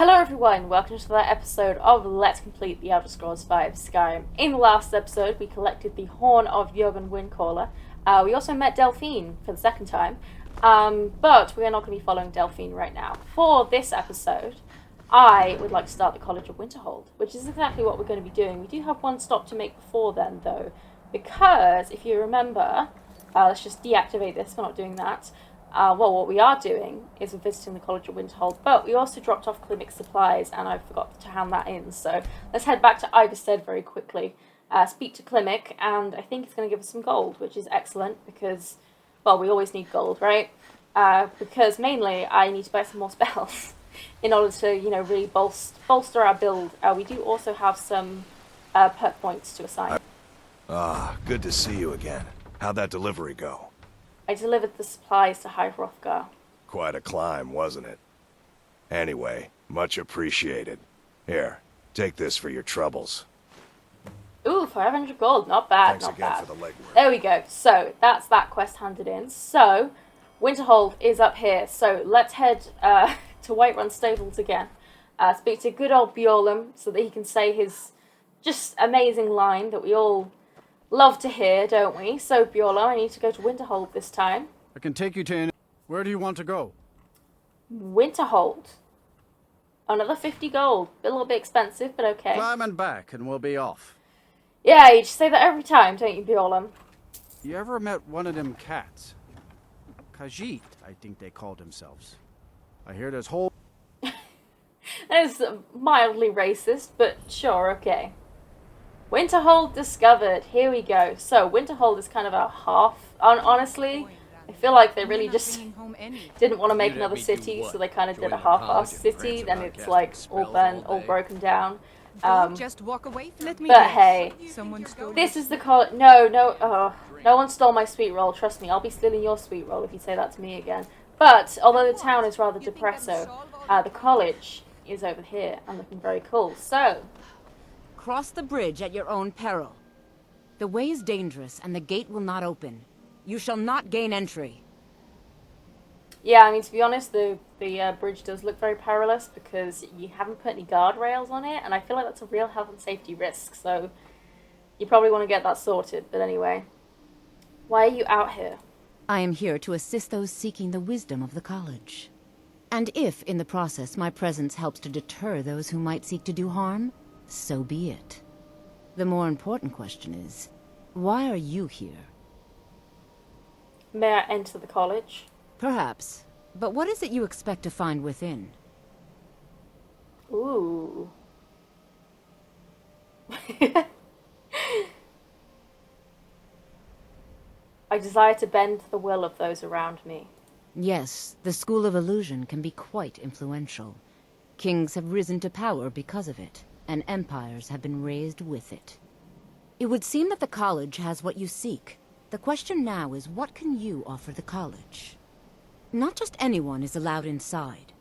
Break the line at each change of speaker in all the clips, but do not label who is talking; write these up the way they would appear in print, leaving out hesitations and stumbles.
Hello everyone, welcome to that episode of Let's Complete the Elder Scrolls V Skyrim. In the last episode, we collected the Horn of Jurgen Windcaller. We also met Delphine for the second time, but we are not going to be following Delphine right now. For this episode, I would like to start the College of Winterhold, which is exactly what we're going to be doing. We do have one stop to make before then, though, because if you remember, let's just deactivate this, we're not doing that. Well, what we are doing is we're visiting the College of Winterhold, but we also dropped off Clinic's supplies, and I forgot to hand that in. So let's head back to Iverstead very quickly, speak to Clinic, and I think it's going to give us some gold, which is excellent because, well, we always need gold, right? Because mainly I need to buy some more spells in order to, really bolster our build. We do also have some perk points to assign.
Good to see you again. How'd that delivery go?
I delivered the supplies to High Hrothgar.
Quite a climb, wasn't it? Anyway, much appreciated. Here, take this for your troubles.
Ooh, 500 gold. Not bad,
Thanks
not
again
bad.
for the legwork.
There we go. So, that's that quest handed in. So, Winterhold is up here. So, let's head to Whiterun Stables again. Speak to good old Bjorlum so that he can say his just amazing line that we all love to hear, don't we? So, Bjorlum, I need to go to Winterhold this time.
I can take you to Where do you want to go?
Winterhold. Another 50 gold. A little bit expensive, but okay.
Climb and back and we'll be off.
Yeah, you just say that every time, don't you, Bjorlum?
You ever met one of them cats? Khajiit, I think they called themselves. I hear there's whole...
That's mildly racist, but sure, okay. Winterhold discovered. Here we go. So, Winterhold is kind of a half... Honestly, I feel like they really just didn't want to make another city, so they kind of did a half-assed city, then it's like all burnt, all broken down.
Just walk away. Let me
But hey,
Someone stole
this is the college... No one stole my sweet roll, trust me. I'll be stealing your sweet roll if you say that to me again. But, although the town is rather depresso, the college is over here and looking very cool. So,
Cross the bridge at your own peril. The way is dangerous, and the gate will not open. You shall not gain entry.
yeah, I mean, to be honest, the bridge does look very perilous because you haven't put any guardrails on it, and I feel like that's a real health and safety risk, so you probably want to get that sorted. But anyway, why are you out here?
I am here to assist those seeking the wisdom of the college. And if, in the process, my presence helps to deter those who might seek to do harm, so be it. The more important question is, why are you here?
May I enter the college?
Perhaps. But what is it you expect to find within?
Ooh. I desire to bend the will of those around me.
Yes, the School of Illusion can be quite influential. Kings have risen to power because of it, and empires have been raised with it. It would seem that the college has what you seek. The question now is, what can you offer the college? Not just anyone is allowed inside.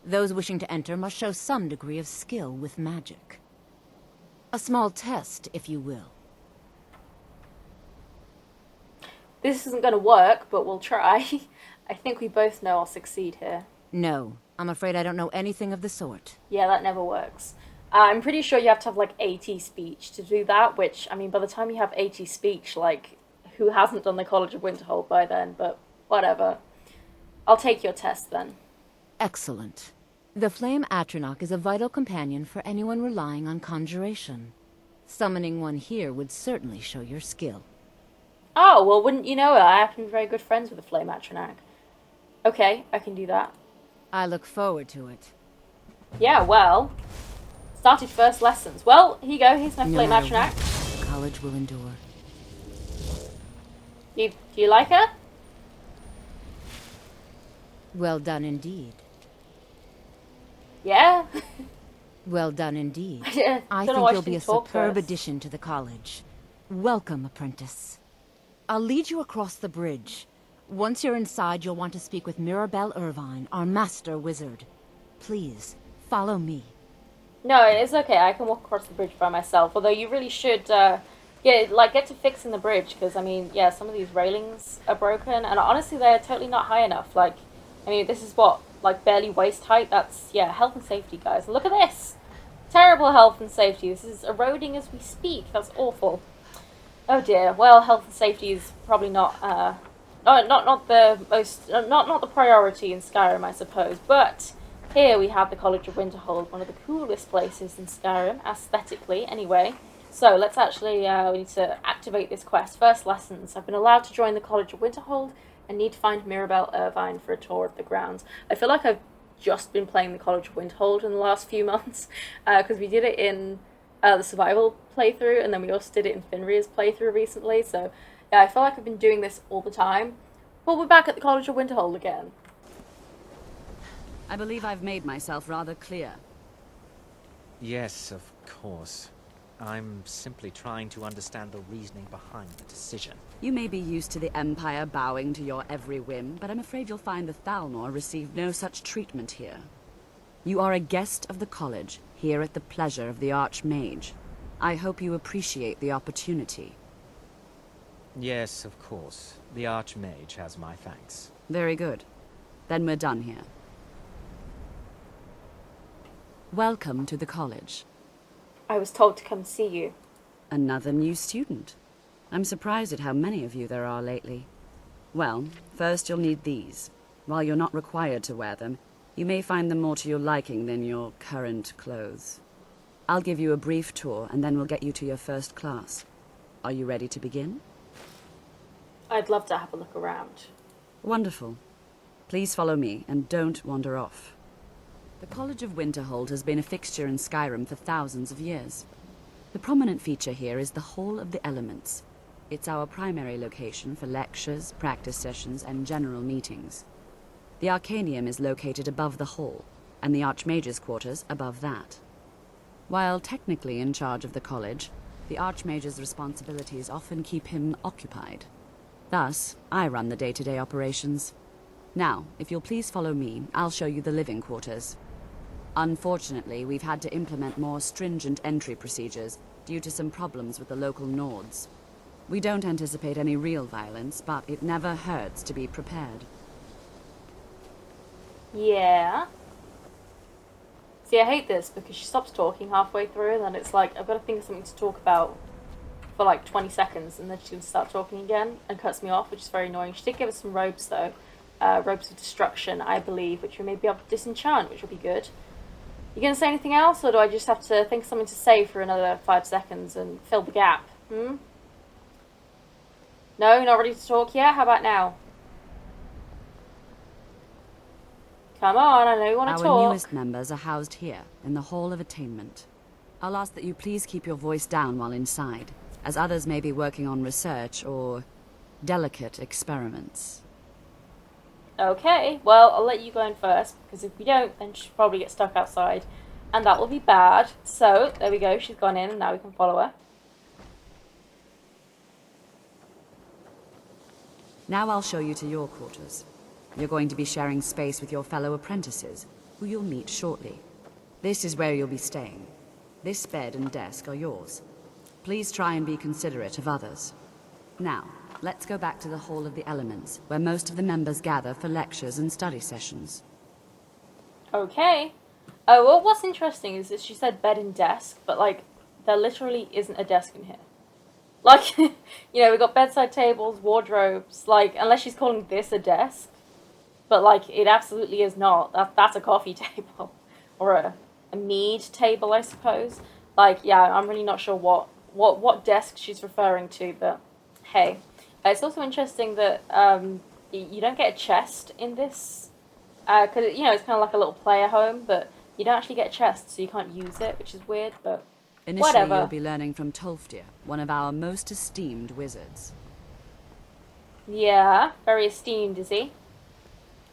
Those wishing to enter must show some degree of skill with magic. A small test, if you will.
This isn't going to work, but we'll try. I think we both know I'll succeed here.
No, I'm afraid I don't know anything of the sort.
Yeah, that never works. I'm pretty sure you have to have, like, 80 speech to do that, which, I mean, by the time you have 80 speech, like, who hasn't done the College of Winterhold by then? But whatever. I'll take your test, then.
Excellent. The Flame Atronach is a vital companion for anyone relying on conjuration. Summoning one here would certainly show your skill.
Oh, well, wouldn't you know it? I happen to be very good friends with the Flame Atronach. Okay, I can do that.
I look forward to it.
Yeah, well, started first lessons. Well, here you go. Here's my Flame
matter
Atronach.
what, the college will endure.
Do you like her?
Well done indeed.
Yeah.
Well done indeed. I
Don't know
think
why
you'll
she
be a
didn't talk
superb
first.
addition to the college. Welcome, apprentice. I'll lead you across the bridge. Once you're inside, you'll want to speak with Mirabelle Irvine, our master wizard. Please, follow me.
No, it's okay. I can walk across the bridge by myself. Although you really should get to fixing the bridge, because I mean, yeah, some of these railings are broken, and honestly, they're totally not high enough. Like, I mean, this is what like barely waist height. That's, yeah, health and safety, guys. Look at this! Terrible health and safety. This is eroding as we speak. That's awful. Oh dear. Well, health and safety is probably not not the most not the priority in Skyrim, I suppose. But here we have the College of Winterhold, one of the coolest places in Skyrim, aesthetically, anyway. So let's actually we need to activate this quest. First lessons. I've been allowed to join the College of Winterhold and need to find Mirabelle Irvine for a tour of the grounds. I feel like I've just been playing the College of Winterhold in the last few months because we did it in the survival playthrough, and then we also did it in Finria's playthrough recently. So yeah, I feel like I've been doing this all the time. But we're back at the College of Winterhold again.
I believe I've made myself rather clear.
Yes, of course. I'm simply trying to understand the reasoning behind the decision.
You may be used to the Empire bowing to your every whim, but I'm afraid you'll find the Thalmor received no such treatment here. You are a guest of the college, here at the pleasure of the Archmage. I hope you appreciate the opportunity.
Yes, of course. The Archmage has my thanks.
Very good. Then we're done here. Welcome to the college.
I was told to come see you.
Another new student. I'm surprised at how many of you there are lately. Well, first you'll need these. While you're not required to wear them, you may find them more to your liking than your current clothes. I'll give you a brief tour, and then we'll get you to your first class. Are you ready to begin?
I'd love to have a look around.
Wonderful. Please follow me, and don't wander off. The College of Winterhold has been a fixture in Skyrim for thousands of years. The prominent feature here is the Hall of the Elements. It's our primary location for lectures, practice sessions, and general meetings. The Arcanium is located above the hall, and the Archmage's quarters above that. While technically in charge of the college, the Archmage's responsibilities often keep him occupied. Thus, I run the day-to-day operations. Now, if you'll please follow me, I'll show you the living quarters. Unfortunately, we've had to implement more stringent entry procedures due to some problems with the local Nords. We don't anticipate any real violence, but it never hurts to be prepared.
Yeah. See, I hate this because she stops talking halfway through, and then it's like, I've got to think of something to talk about for like 20 seconds, and then she's going to start talking again and cuts me off, which is very annoying. She did give us some robes, though. Robes of Destruction, I believe, which we may be able to disenchant, which will be good. You going to say anything else, or do I just have to think of something to say for another 5 seconds and fill the gap? No, not ready to talk yet? How about now? Come on, I know you want to talk.
Our newest members are housed here, in the Hall of Attainment. I'll ask that you please keep your voice down while inside, as others may be working on research or delicate experiments.
Okay, well, I'll let you go in first, because if we don't, then she'll probably get stuck outside, and that will be bad. So, there we go, she's gone in, and now we can follow her.
Now I'll show you to your quarters. You're going to be sharing space with your fellow apprentices, who you'll meet shortly. This is where you'll be staying. This bed and desk are yours. Please try and be considerate of others. Now, let's go back to the Hall of the Elements, where most of the members gather for lectures and study sessions.
Okay. Oh, well, what's interesting is that she said bed and desk, but, like, there literally isn't a desk in here. Like, you know, we've got bedside tables, wardrobes, like, unless she's calling this a desk. But, like, it absolutely is not. That's a coffee table. Or a mead table, I suppose. Like, yeah, I'm really not sure what desk she's referring to, but hey. It's also interesting that you don't get a chest in this. Because, you know, it's kind of like a little player home, but you don't actually get a chest, so you can't use it, which is weird, but
Initially,
whatever.
You'll be learning from Tolfdir, one of our most esteemed wizards.
Yeah, very esteemed, is he?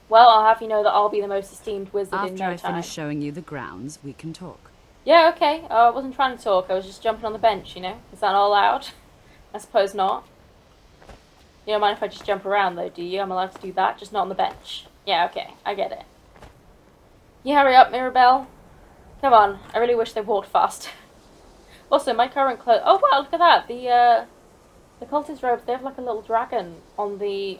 Well, I'll have you know that I'll be the most esteemed wizard in
After
no
I
time.
finish showing you the grounds, we can talk.
Yeah, okay. I wasn't trying to talk. I was just jumping on the bench, you know? Is that not allowed? I suppose not. You don't mind if I just jump around, though, do you? I'm allowed to do that, just not on the bench. Yeah, okay. I get it. You hurry up, Mirabelle. Come on. I really wish they walked fast. Also, my current clothes... Oh, wow, look at that. The cultist robes, they have like a little dragon on the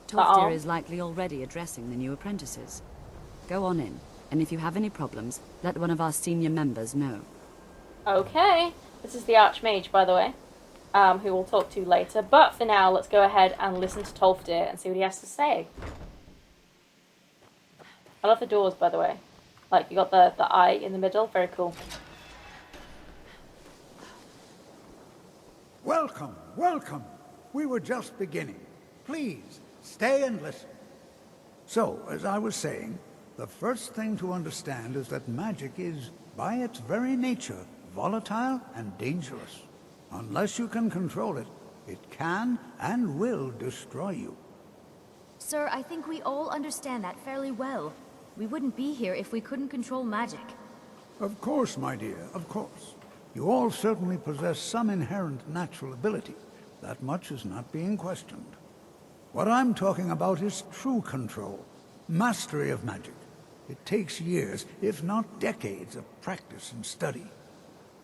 Tolfdir is likely already addressing the new apprentices. Go on in, and if you have any problems, let one of our senior members know.
Okay. This is the Archmage, by the way, who we'll talk to later. But for now, let's go ahead and listen to Tolfdir and see what he has to say. I love the doors, by the way. Like, you got the eye in the middle. Very cool.
Welcome, welcome. We were just beginning. Please, stay and listen. So, as I was saying, the first thing to understand is that magic is, by its very nature, volatile and dangerous. Unless you can control it, it can and will destroy you.
Sir, I think we all understand that fairly well. We wouldn't be here if we couldn't control magic.
Of course, my dear, of course. You all certainly possess some inherent natural ability. That much is not being questioned. What I'm talking about is true control, mastery of magic. It takes years, if not decades, of practice and study.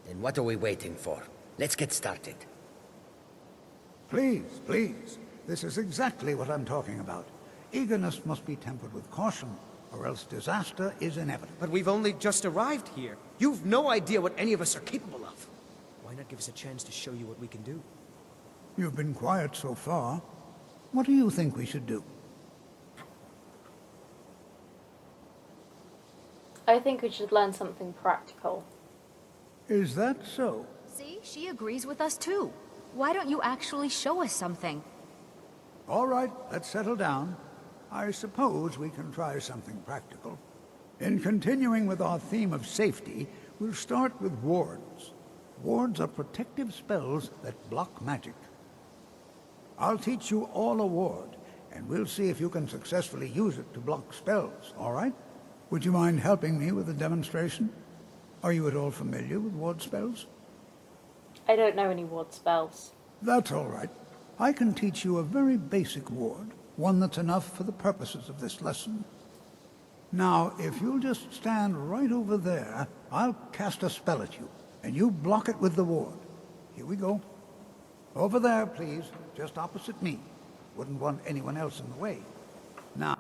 Then what are we waiting for? Let's get started.
Please, please. This is exactly what I'm talking about. Eagerness must be tempered with caution, or else disaster is inevitable.
But we've only just arrived here. You've no idea what any of us are capable of. Why not give us a chance to show you what we can do?
You've been quiet so far. What do you think we should do?
I think we should learn something practical.
Is that so?
See, she agrees with us too. Why don't you actually show us something?
All right, let's settle down. I suppose we can try something practical. In continuing with our theme of safety, we'll start with wards. Wards are protective spells that block magic. I'll teach you all a ward, and we'll see if you can successfully use it to block spells, all right? Would you mind helping me with the demonstration? Are you at all familiar with ward spells?
I don't know any ward spells.
That's all right. I can teach you a very basic ward, one that's enough for the purposes of this lesson. Now, if you'll just stand right over there, I'll cast a spell at you, and you block it with the ward. Here we go. Over there, please, just opposite me. Wouldn't want anyone else in the way. Now.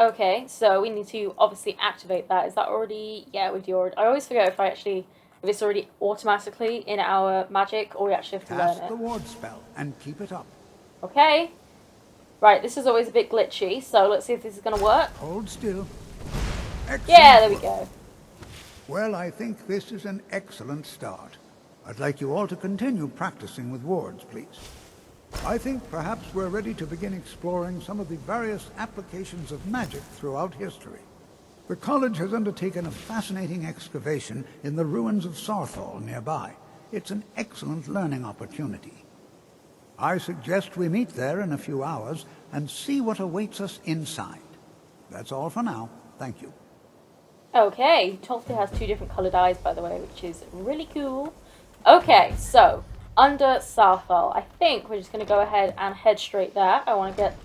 Okay, so we need to obviously activate that. Is that already... Yeah, we do already... I always forget if it's already automatically in our magic, or we actually have to learn it.
Cast the ward spell, and keep it up.
Okay. Right, this is always a bit glitchy, so let's see if this is going to work.
Hold still. Excellent
Yeah, there we go.
Well, I think this is an excellent start. I'd like you all to continue practicing with wards, please. I think perhaps we're ready to begin exploring some of the various applications of magic throughout history. The college has undertaken a fascinating excavation in the ruins of Sarthal nearby. It's an excellent learning opportunity. I suggest we meet there in a few hours and see what awaits us inside. That's all for now. Thank you.
Okay, Tolfdir has 2 different coloured eyes, by the way, which is really cool. Okay, so, under Sarthal, I think we're just going to go ahead and head straight there. I want to get...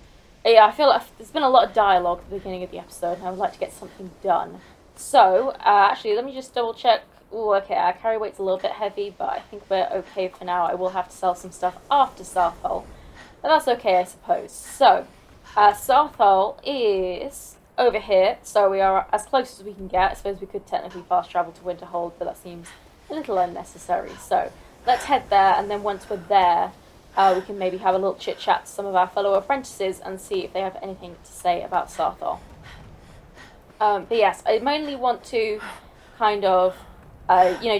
Yeah, I feel like there's been a lot of dialogue at the beginning of the episode, and I would like to get something done. So, actually, let me just double check. Ooh, okay, our carry weight's a little bit heavy, but I think we're okay for now. I will have to sell some stuff after Sarthal, but that's okay, I suppose. So, Sarthal is over here, so we are as close as we can get. I suppose we could technically fast travel to Winterhold, but that seems a little unnecessary. So, let's head there, and then once we're there, we can maybe have a little chit-chat to some of our fellow apprentices and see if they have anything to say about Sarthal. But yes, I mainly want to kind of,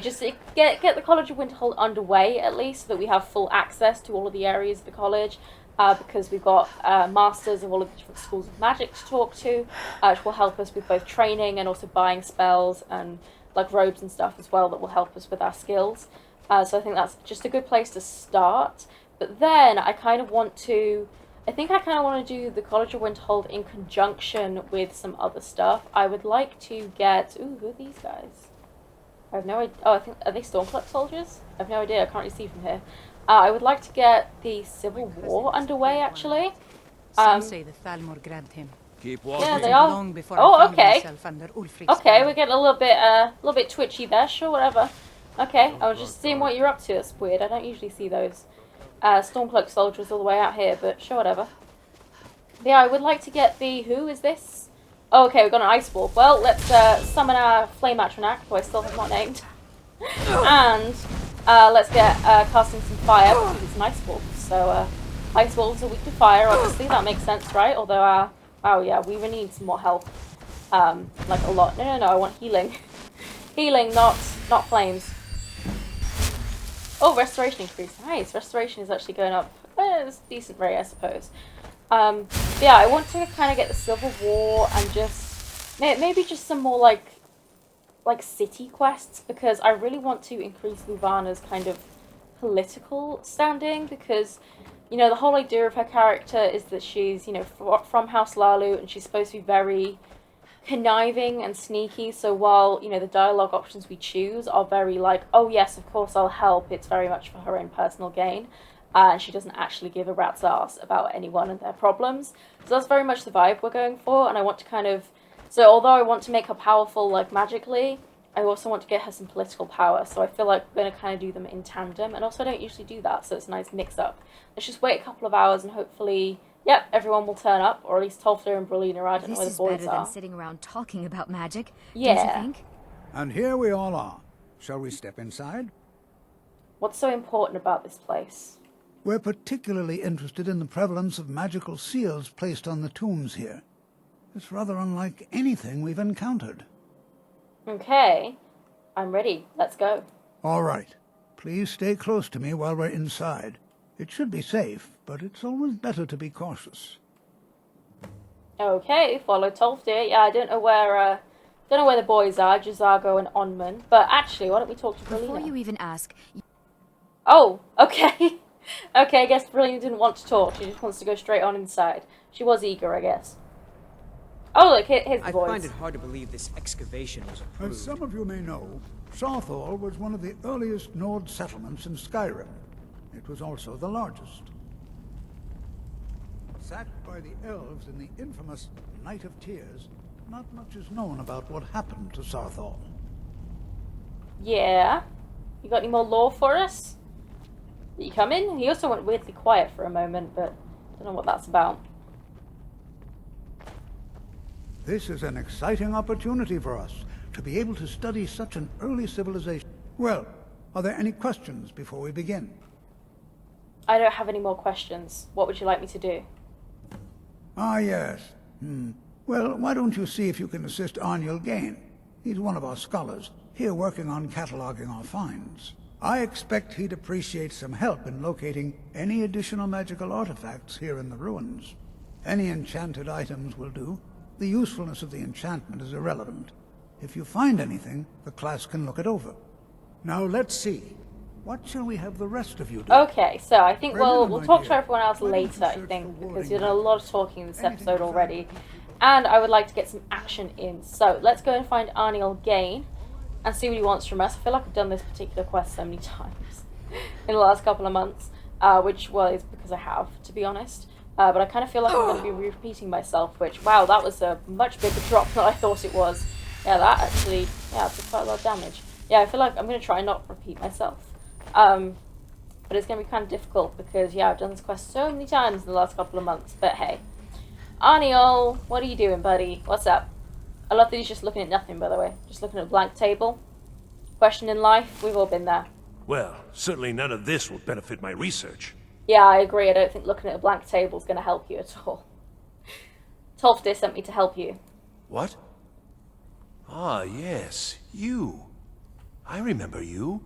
just get the College of Winterhold underway, at least, so that we have full access to all of the areas of the college, because we've got masters of all of the different schools of magic to talk to, which will help us with both training and also buying spells and like robes and stuff as well that will help us with our skills. So I think that's just a good place to start. But then I kind of want to... I think I kind of want to do the College of Winterhold in conjunction with some other stuff. I would like to get... Ooh, who are these guys? I have no idea. Oh, I think... Are they Stormcloak soldiers? I have no idea. I can't really see from here. I would like to get the Civil War underway, actually.
Some say the Thalmor grabbed him.
Keep
Yeah,
walking.
they are.
Long before
Oh,
I found
okay.
myself under Ulfric's
Okay,
banner.
we're getting a little bit twitchy there. Sure, whatever. Okay, I was just seeing what you're up to. It's weird. I don't usually see those Stormcloak soldiers all the way out here, but sure, whatever. But yeah, I would like to get the... Who is this? Oh, okay, we've got an ice wolf. Well, let's summon our flame atronac, who I still have not named. And let's get casting some fire, because it's an ice wolf. So ice wolves are weak to fire, obviously, that makes sense, right? Although, wow, yeah, we really need some more health. Like a lot. No, I want healing. Healing, not flames. Oh, restoration increase. Nice. Restoration is actually going up. It's a decent rate, I suppose. Yeah, I want to kind of get the Civil War and just maybe just some more like city quests, because I really want to increase Luvana's kind of political standing, because you know the whole idea of her character is that she's, you know, from House Lalu, and she's supposed to be very conniving and sneaky. So while, you know, the dialogue options we choose are very like, oh yes, of course I'll help, it's very much for her own personal gain, and she doesn't actually give a rat's ass about anyone and their problems. So that's very much the vibe we're going for, and I want to kind of, so although I want to make her powerful like magically, I also want to get her some political power, so I feel like we're going to kind of do them in tandem, and also I don't usually do that, so it's a nice mix-up. Let's just wait a couple of hours and hopefully, yep, everyone will turn up, or at least Tolfdir and Brolina are. I don't know where the boys are.
This is better than sitting around talking about magic,
yeah.
don't you think?
And here we all are. Shall we step inside?
What's so important about this place?
We're particularly interested in the prevalence of magical seals placed on the tombs here. It's rather unlike anything we've encountered.
Okay, I'm ready. Let's go.
All right. Please stay close to me while we're inside. It should be safe, but it's always better to be cautious.
Okay, follow Tolfdir. Yeah, I don't know where the boys are, Jazago and Onman. But actually, why don't we talk to Brolina?
Before you even ask...
Oh, okay. Okay, I guess Brolina didn't want to talk. She just wants to go straight on inside. She was eager, I guess. Oh, look, here's the boys.
I find it hard to believe this excavation was approved.
As some of you may know, Sarthal was one of the earliest Nord settlements in Skyrim. It was also the largest. Sacked by the elves in the infamous Night of Tears, not much is known about what happened to Sarthal.
Yeah? You got any more lore for us? Did you come in? He also went weirdly quiet for a moment, but I don't know what that's about.
This is an exciting opportunity for us, to be able to study such an early civilization. Well, are there any questions before we begin?
I don't have any more questions. What would you like me to do?
Ah, yes. Well, why don't you see if you can assist Arniel Gain? He's one of our scholars, here working on cataloging our finds. I expect he'd appreciate some help in locating any additional magical artifacts here in the ruins. Any enchanted items will do. The usefulness of the enchantment is irrelevant. If you find anything, the class can look it over. Now let's see. What shall we have the rest of you do?
Okay, so I think we'll talk
dear,
to everyone else later, I think, because you've done a lot of talking in this episode already. And I would like to get some action in. So let's go and find Arniel Gain and see what he wants from us. I feel like I've done this particular quest so many times in the last couple of months, which, well, is because I have, to be honest. But I kind of feel like I'm going to be repeating myself, which, wow, that was a much bigger drop than I thought it was. Yeah, that actually, yeah, took quite a lot of damage. Yeah, I feel like I'm going to try and not repeat myself. But it's going to be kind of difficult because, yeah, I've done this quest so many times in the last couple of months. But hey. Arniel, what are you doing, buddy? What's up? I love that he's just looking at nothing, by the way. Just looking at a blank table. Question in life, we've all been there.
Well, certainly none of this will benefit my research.
Yeah, I agree. I don't think looking at a blank table is going to help you at all. Tolfdir sent me to help you.
What? Ah, yes, you. I remember you.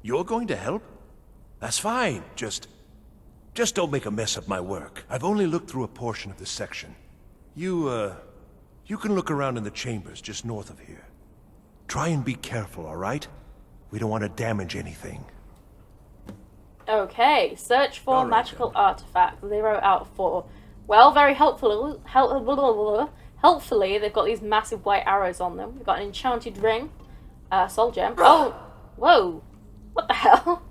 You're going to help? That's fine. Just don't make a mess of my work. I've only looked through a portion of this section. You can look around in the chambers just north of here. Try and be careful, all right? We don't want to damage anything.
Okay, search for magical artifact. 0 out of 4. Well, very helpfully, they've got these massive white arrows on them. We've got an enchanted ring, soul gem. Oh, whoa, what the hell?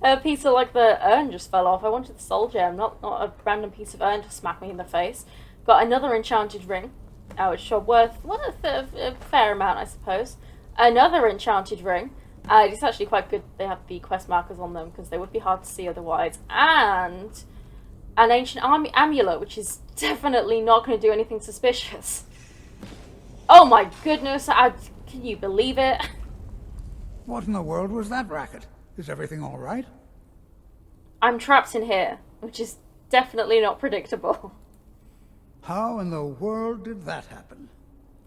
A piece of like the urn just fell off. I wanted the soul gem, not a random piece of urn to smack me in the face. Got another enchanted ring, which are worth a fair amount, I suppose. Another enchanted ring. It's actually quite good they have the quest markers on them because they would be hard to see otherwise. And an ancient amulet, which is definitely not going to do anything suspicious. Oh my goodness, can you believe it?
What in the world was that racket? Is everything all right?
I'm trapped in here, which is definitely not predictable.
How in the world did that happen?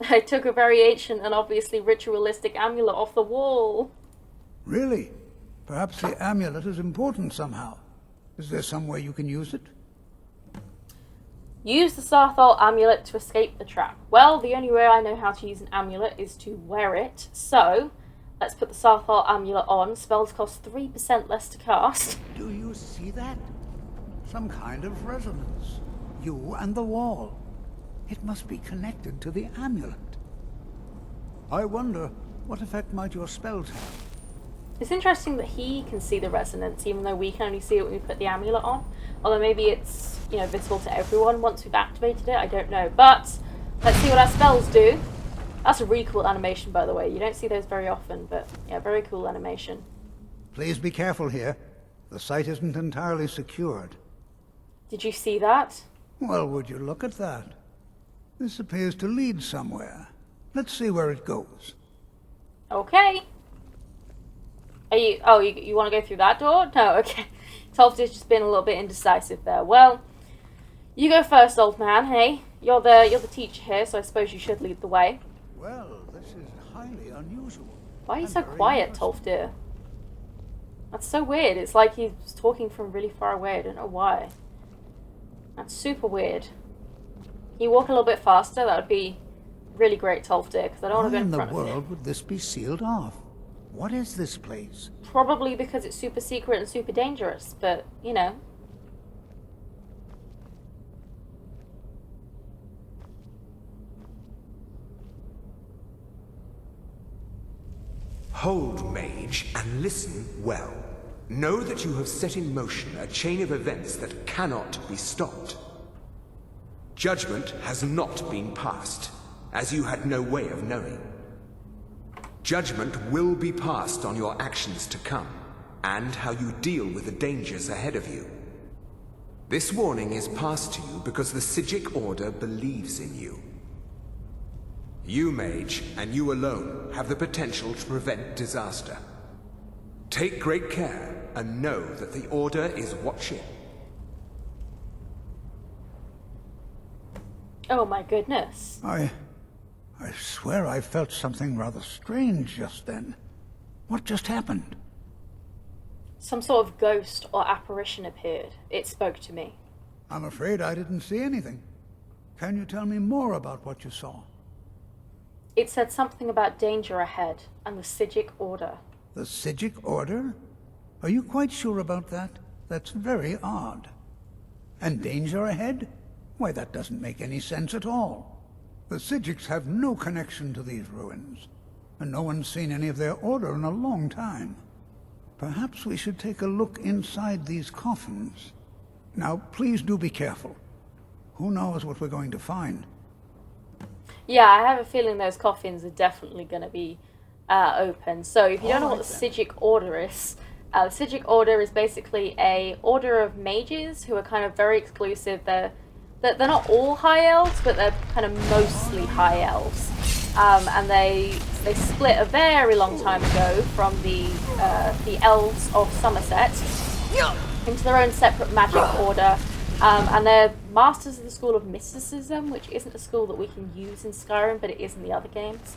I took a very ancient and obviously ritualistic amulet off the wall.
Really? Perhaps the amulet is important somehow. Is there some way you can use it?
Use the Sarthal amulet to escape the trap. Well, the only way I know how to use an amulet is to wear it, so let's put the Sarthal amulet on. Spells cost 3% less to cast.
Do you see that? Some kind of resonance. You and the wall. It must be connected to the amulet. I wonder, what effect might your spells have?
It's interesting that he can see the resonance, even though we can only see it when we put the amulet on. Although maybe it's, you know, visible to everyone once we've activated it, I don't know. But let's see what our spells do. That's a really cool animation, by the way. You don't see those very often, but yeah, very cool animation.
Please be careful here. The site isn't entirely secured.
Did you see that?
Well, would you look at that? This appears to lead somewhere. Let's see where it goes.
Okay. Are you... Oh, you want to go through that door? No, okay. Tolfdir's just been a little bit indecisive there. Well, you go first, old man, hey? You're the teacher here, so I suppose you should lead the way.
Well, this is highly unusual.
Why are you so quiet, Tolfdir? That's so weird. It's like he's talking from really far away. I don't know why. That's super weird. Can you walk a little bit faster? That would be really great, Tolfdir, because I don't want to go in front of you.
Why in the world would this be sealed off? What is this place?
Probably because it's super secret and super dangerous, but, you know.
Hold, mage, and listen well. Know that you have set in motion a chain of events that cannot be stopped. Judgment has not been passed, as you had no way of knowing. Judgment will be passed on your actions to come, and how you deal with the dangers ahead of you. This warning is passed to you because the Psijic Order believes in you. You, mage, and you alone, have the potential to prevent disaster. Take great care, and know that the Order is watching.
Oh my goodness.
I swear I felt something rather strange just then. What just happened?
Some sort of ghost or apparition appeared. It spoke to me.
I'm afraid I didn't see anything. Can you tell me more about what you saw?
It said something about danger ahead and the Psijic Order.
The Psijic Order? Are you quite sure about that? That's very odd. And danger ahead? Why, that doesn't make any sense at all. The Psijics have no connection to these ruins, and no one's seen any of their order in a long time. Perhaps we should take a look inside these coffins. Now, please do be careful. Who knows what we're going to find?
Yeah, I have a feeling those coffins are definitely going to be open. So if you don't know what the Psijic Order is, the Psijic Order is basically a order of mages who are kind of very exclusive. They're not all high elves, but they're kind of mostly high elves. And they split a very long time ago from the elves of Somerset into their own separate magic order. And they're masters of the school of mysticism, which isn't a school that we can use in Skyrim, but it is in the other games.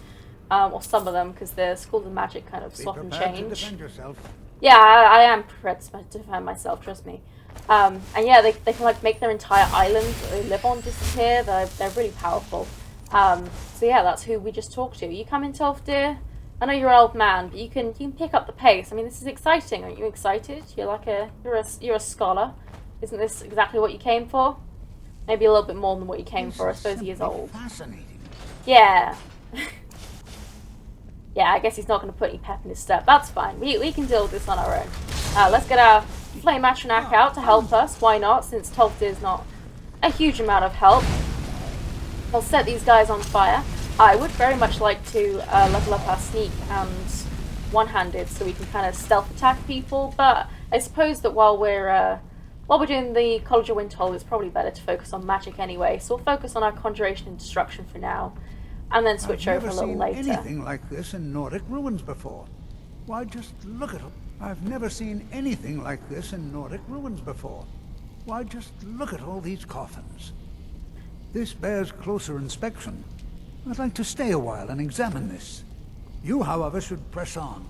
Or some of them, because the schools of magic kind of swap and change.
To defend yourself.
Yeah, I am prepared to defend myself, trust me. And yeah, they can like make their entire island that they live on disappear. They're really powerful. So yeah, that's who we just talked to. You come in, Tolfdir. I know you're an old man, but you can pick up the pace. I mean, this is exciting. Aren't you excited? You're a scholar. Isn't this exactly what you came for? Maybe a little bit more than what you came for. I suppose he is old.
Fascinating.
Yeah. Yeah, I guess he's not going to put any pep in his step. That's fine. We can deal with this on our own. Let's get our Flame Atronach out to help us. Why not? Since Tolfdir's not a huge amount of help. I'll set these guys on fire. I would very much like to level up our sneak and one-handed so we can kind of stealth attack people. But I suppose that while we're doing the College of Winterhold, it's probably better to focus on magic anyway. So we'll focus on our conjuration and destruction for now. and then switch
I've
over a little
never
later.
seen anything like this in Nordic ruins before. Why, just look at it. I've never seen anything like this in Nordic ruins before. Why, just look at all these coffins. This bears closer inspection. I'd like to stay a while and examine this. You, however, should press on.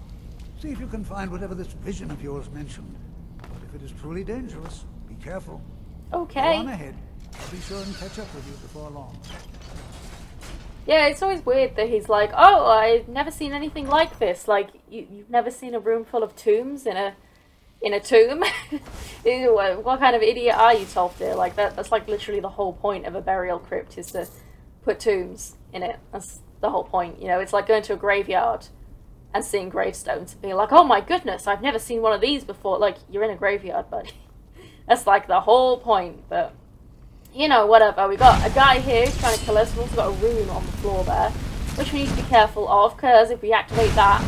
See if you can find whatever this vision of yours mentioned. But if it is truly dangerous, be careful.
Okay.
Go on ahead. I'll be sure and catch up with you before long.
Yeah, it's always weird that he's like, oh, I've never seen anything like this. Like, you've never seen a room full of tombs in a tomb? What kind of idiot are you, Tolfdir? Like, that's like literally the whole point of a burial crypt, is to put tombs in it. That's the whole point. You know, it's like going to a graveyard and seeing gravestones and being like, oh my goodness, I've never seen one of these before. Like, you're in a graveyard, buddy. That's like the whole point, but... You know, whatever. We got a guy here who's trying to kill us. We've also got a rune on the floor there, which we need to be careful of, because if we activate that,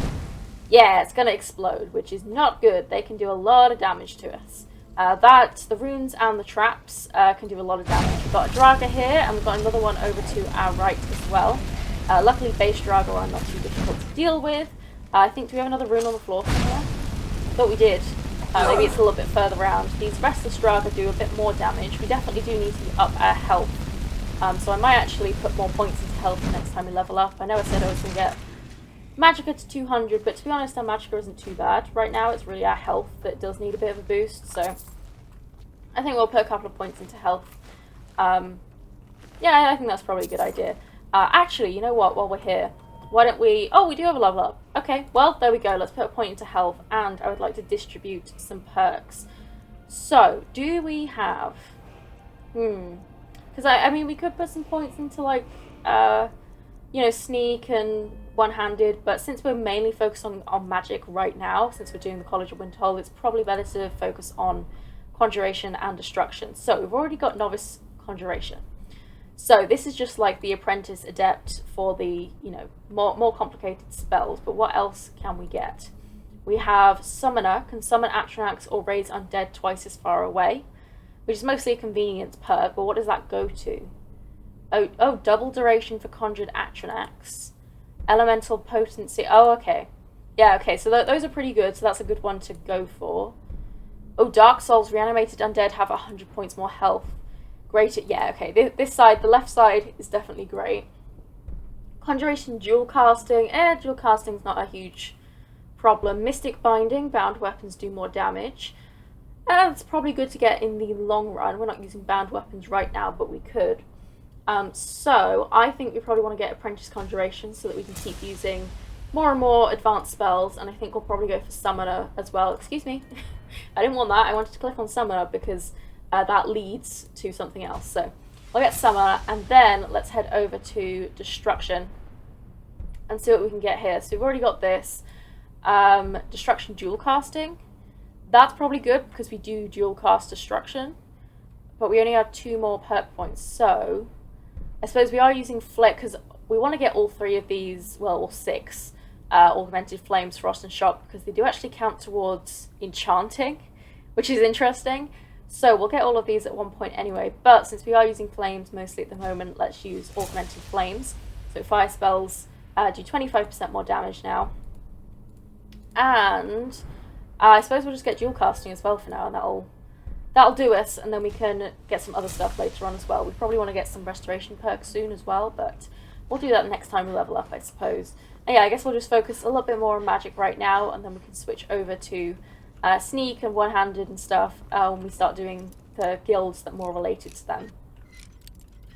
yeah, it's going to explode, which is not good. They can do a lot of damage to us. The runes and the traps can do a lot of damage. We've got a Draga here, and we've got another one over to our right as well. Luckily, base Draga are not too difficult to deal with. I think, do we have another rune on the floor somewhere? Thought we did. Maybe it's a little bit further around. These restless Draga do a bit more damage. We definitely do need to up our health. So I might actually put more points into health next time we level up. I know I said I was going to get Magicka to 200, but to be honest, our Magicka isn't too bad. Right now, it's really our health that does need a bit of a boost, so I think we'll put a couple of points into health. Yeah, I think that's probably a good idea. Actually, you know what, while we're here, why don't we... Oh, we do have a level up. Okay, well, there we go. Let's put a point into health, and I would like to distribute some perks. So, do we have... Because, I mean, we could put some points into, like, you know, sneak and one-handed, but since we're mainly focused on magic right now, since we're doing the College of Winterhold, it's probably better to focus on conjuration and destruction. So, we've already got novice conjuration. So this is just like the apprentice adept for the, you know, more complicated spells. But what else can we get? We have summoner, can summon Atronachs or raise undead twice as far away, which is mostly a convenience perk. But what does that go to? Oh, double duration for conjured Atronachs, elemental potency. Oh, okay, yeah, okay. So those are pretty good. So that's a good one to go for. Oh, Dark Souls, reanimated undead have 100 points more health. Great, yeah, okay, this side, the left side, is definitely great. Conjuration, dual casting, dual casting's not a huge problem. Mystic binding, bound weapons do more damage. It's probably good to get in the long run. We're not using bound weapons right now, but we could. So, I think we probably want to get apprentice conjuration so that we can keep using more and more advanced spells, and I think we'll probably go for summoner as well. Excuse me, I didn't want that, I wanted to click on summoner because that leads to something else. So I'll get summoner, and then let's head over to destruction and see what we can get here. So we've already got this destruction dual casting. That's probably good because we do dual cast destruction, but we only have 2 more perk points. So I suppose we are using flick because we want to get all 3 of these, well, all 6 augmented flames, frost and shock, because they do actually count towards enchanting, which is interesting. So we'll get all of these at one point anyway, but since we are using flames mostly at the moment, let's use augmented flames. So fire spells do 25% more damage now. And I suppose we'll just get dual casting as well for now, and that'll do us, and then we can get some other stuff later on as well. We probably want to get some restoration perks soon as well, but we'll do that next time we level up, I suppose. And yeah, I guess we'll just focus a little bit more on magic right now, and then we can switch over to sneak and one-handed and stuff when we start doing the guilds that are more related to them.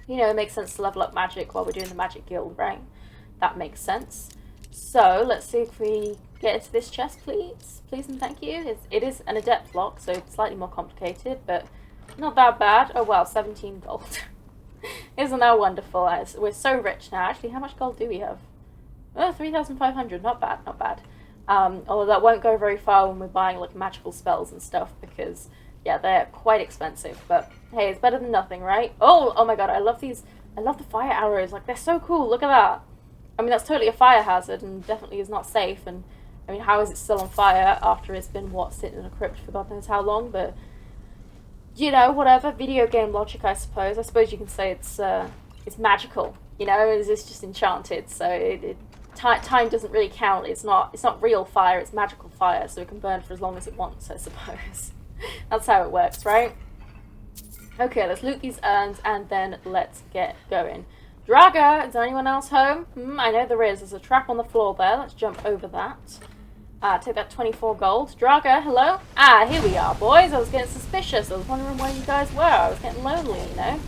You know, it makes sense to level up magic while we're doing the magic guild, right? That makes sense. So let's see if we get into this chest, please. Please and thank you. It is an adept lock, so it's slightly more complicated, but not that bad. Oh wow, 17 gold. Isn't that wonderful? We're so rich now. Actually, how much gold do we have? Oh, 3,500. Not bad, not bad. Although that won't go very far when we're buying like magical spells and stuff, because yeah, they're quite expensive, but hey, it's better than nothing, right? Oh my god, I love these. I love the fire arrows. Like, they're so cool. Look at that. I mean, that's totally a fire hazard and definitely is not safe. And I mean, how is it still on fire after it's been, what, sitting in a crypt for God knows how long? But you know, whatever. Video game logic, I suppose. I suppose you can say it's magical. You know, it's just enchanted, so time doesn't really count. It's not real fire, it's magical fire, so it can burn for as long as it wants, I suppose. That's how it works, right? Okay, let's loot these urns, and then let's get going. Draga, is there anyone else home? I know there is. There's a trap on the floor there. Let's jump over that. Take that 24 gold. Draga, hello? Here we are, boys. I was getting suspicious. I was wondering where you guys were. I was getting lonely, you know?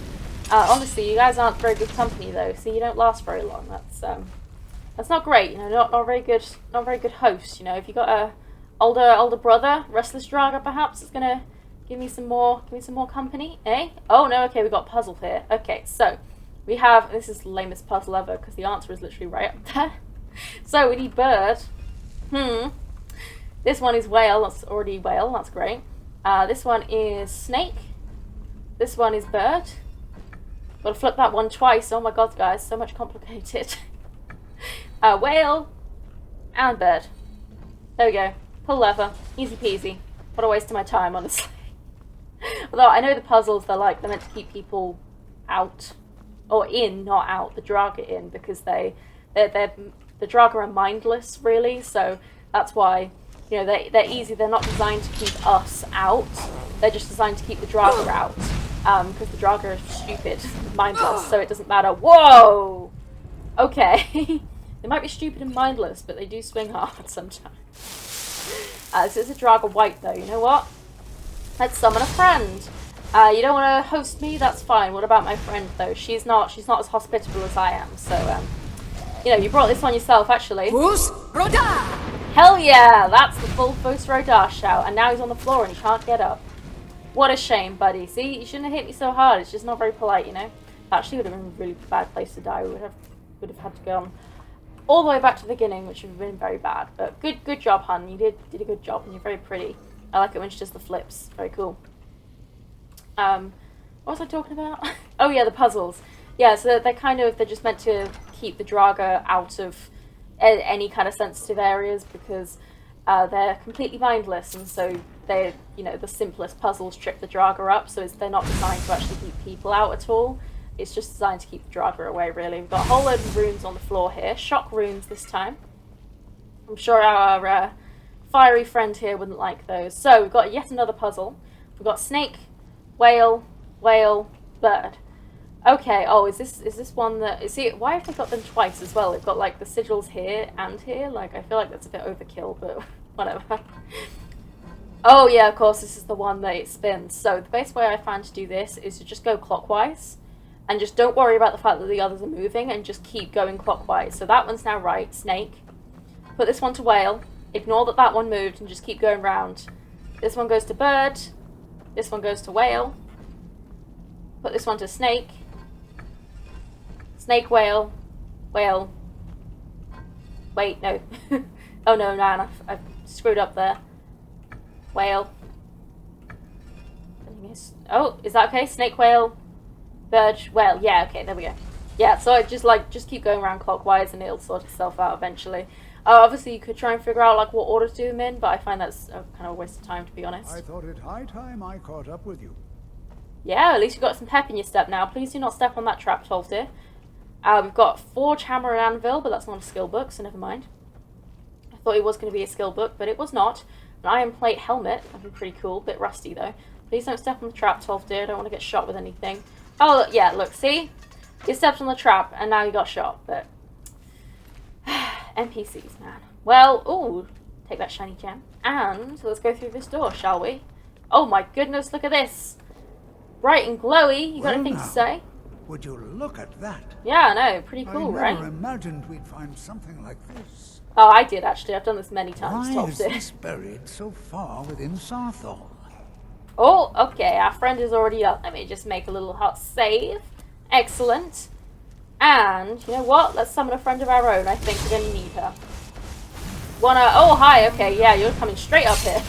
Honestly, you guys aren't very good company, though, so you don't last very long. That's not great, you know, not very good host, you know. If you got a older brother, restless Draga, perhaps, it's gonna give me some more company, eh? Oh, no, okay, we got a puzzle here. Okay, so we have, this is the lamest puzzle ever, because the answer is literally right up there. So we need bird. This one is whale, that's already whale, that's great. This one is snake. This one is bird. Gotta flip that one twice. Oh my god, guys, so much complicated. Whale and bird. There we go. Pull lever. Easy peasy. What a waste of my time, honestly. Although I know the puzzles, they're meant to keep people out. Or in, not out. The Draga in, because the Draga are mindless, really, so that's why, you know, they're easy. They're not designed to keep us out. They're just designed to keep the Draga out. Because the Draga are stupid, mindless, so it doesn't matter. Whoa! Okay. They might be stupid and mindless, but they do swing hard sometimes. This is a Draga white, though. You know what? Let's summon a friend. You don't want to host me? That's fine. What about my friend, though? She's not as hospitable as I am, so, you know, you brought this on yourself, actually.
Fus Roda!
Hell yeah! That's the full Fus Roda shout, and now he's on the floor and he can't get up. What a shame, buddy. See, you shouldn't have hit me so hard. It's just not very polite, you know. Actually, would have been a really bad place to die. We would have had to go on all the way back to the beginning, which would have been very bad. But good job, hun. You did a good job, and you're very pretty. I like it when she does the flips. Very cool. What was I talking about? Oh yeah, the puzzles. Yeah, so they're just meant to keep the Draga out of any kind of sensitive areas, because they're completely mindless, and so they, you know, the simplest puzzles trip the Draga up, so they're not designed to actually keep people out at all. It's just designed to keep the Draga away, really. We've got a whole load of runes on the floor here. Shock runes this time. I'm sure our fiery friend here wouldn't like those. So we've got yet another puzzle. We've got snake, whale, bird. Okay, oh, is this one that... See, why have they got them twice as well? They've got, like, the sigils here and here. Like, I feel like that's a bit overkill, but whatever. Oh, yeah, of course, this is the one that it spins. So the best way I find to do this is to just go clockwise. And just don't worry about the fact that the others are moving, and just keep going clockwise. So that one's now right, snake. Put this one to whale. Ignore that that one moved, and just keep going round. This one goes to bird. This one goes to whale. Put this one to snake. Snake, whale. Whale. Wait, no. Oh no, man, I've screwed up there. Whale. Oh, is that okay? Snake, whale. Bird, whale. Yeah, okay, there we go. Yeah, so I just keep going around clockwise, and it'll sort itself out eventually. Obviously, you could try and figure out like what order to do them in, but I find that's a kind of a waste of time, to be honest.
I thought it high time I caught up with you.
Yeah, at least you've got some pep in your step now. Please do not step on that trap, Tolfdir. We've got Forge, Hammer, and Anvil, but that's not a skill book, so never mind. I thought it was going to be a skill book, but it was not. An Iron Plate Helmet, that'd be pretty cool, bit rusty though. Please don't step on the trap, Tolfdir. I don't want to get shot with anything. Oh, yeah, look, see? You stepped on the trap, and now you got shot, but... NPCs, man. Well, ooh, take that shiny gem. And let's go through this door, shall we? Oh my goodness, look at this. Bright and glowy. You got anything to say?
Would you look at that?
Yeah, I know. Pretty cool, right?
I never imagined we'd find something like this.
Oh, I did, actually. I've done this many times.
Why is this buried so far within Sarthal?
Oh, okay. Our friend is already up. Let me just make a little hot save. Excellent. And, you know what? Let's summon a friend of our own. I think we're going to need her. Oh, hi. Okay, yeah, you're coming straight up here.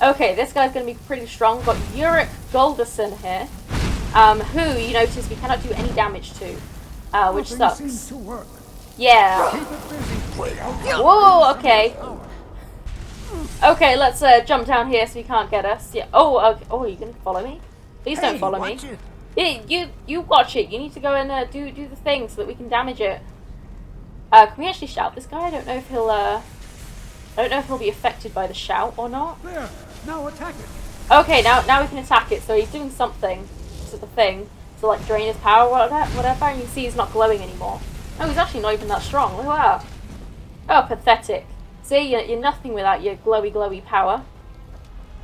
Okay, this guy's going to be pretty strong. We've got Uric Golderson here, who, you notice, we cannot do any damage to, which sucks.
Seems to work.
Yeah. Whoa, okay. Okay, let's jump down here so he can't get us. Yeah. Oh, okay. Oh, are you going to follow me? Please don't follow me. You watch it. You need to go and do the thing so that we can damage it. Can we actually shout this guy? I don't know if he'll be affected by the shout or not.
There, now attack it.
Okay, now we can attack it. So he's doing something to the thing to like drain his power, whatever. And you can see he's not glowing anymore. Oh, he's actually not even that strong. Look at that. Oh, pathetic. See, you're nothing without your glowy power.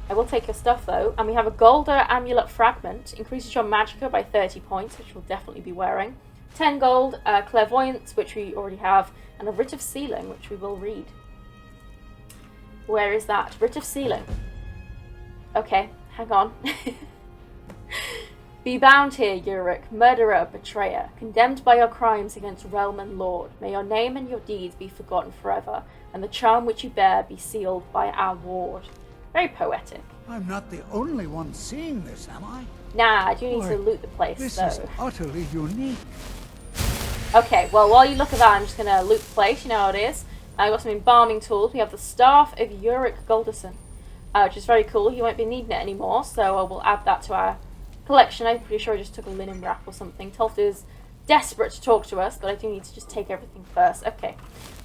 I will take your stuff though. And we have a Golder Amulet Fragment. Increases your Magicka by 30 points, which we'll definitely be wearing. 10 gold, Clairvoyance, which we already have, and a Writ of Sealing, which we will read. Where is that? Writ of Sealing. Okay, hang on. Be bound here, Uric, murderer, betrayer, condemned by your crimes against realm and lord. May your name and your deeds be forgotten forever, and the charm which you bear be sealed by our ward. Very poetic.
I'm not the only one seeing this, am I?
Nah, I do need to loot the place,
This
though.
is utterly unique.
Okay, well, while you look at that, I'm just going to loot the place. You know how it is. I've got some embalming tools. We have the Staff of Uric Golderson, which is very cool. You won't be needing it anymore, so we'll add that to our collection. I'm pretty sure I just took a linen wrap or something. Tolfdir's desperate to talk to us, but I do need to just take everything first. Okay,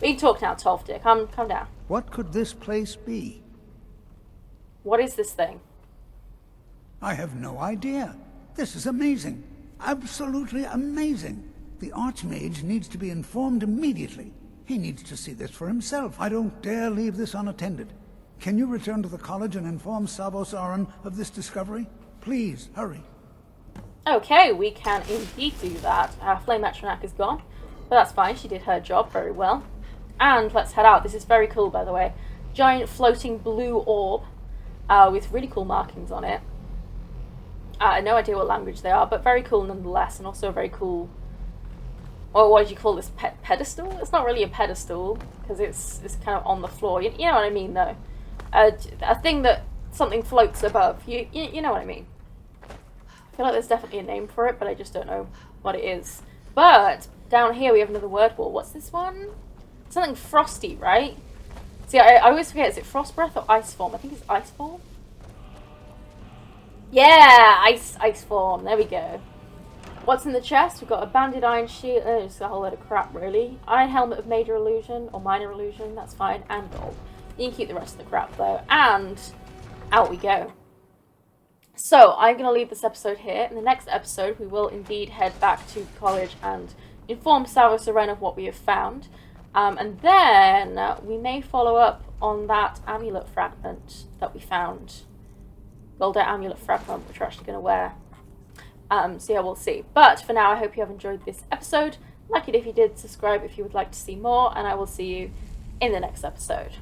we can talk now, Tolfdir. Calm down.
What could this place be?
What is this thing?
I have no idea. This is amazing. Absolutely amazing. The Archmage needs to be informed immediately. He needs to see this for himself. I don't dare leave this unattended. Can you return to the college and inform Savos Aran of this discovery? Please, hurry.
Okay, we can indeed do that. Our Flame Matronak is gone, but that's fine. She did her job very well. And let's head out. This is very cool, by the way. Giant floating blue orb with really cool markings on it. No idea what language they are, but very cool nonetheless, and also very cool. Or what did you call this? Pedestal? It's not really a pedestal because it's kind of on the floor. You know what I mean, though. A thing that something floats above. You know what I mean. I feel like there's definitely a name for it, but I just don't know what it is. But down here we have another word wall. What's this one? Something frosty, right? See, I always forget. Is it frost breath or ice form? I think it's ice form. Yeah, ice form. There we go. What's in the chest? We've got a banded iron shield. Just a whole load of crap, really. Iron helmet of major illusion or minor illusion. That's fine. And gold. You can keep the rest of the crap though. And out we go. So I'm going to leave this episode here. In the next episode, we will indeed head back to college and inform Savos Aran of what we have found. And then we may follow up on that amulet fragment that we found. Golden amulet fragment, which we're actually going to wear. So yeah, we'll see. But for now, I hope you have enjoyed this episode. Like it if you did, subscribe if you would like to see more, and I will see you in the next episode.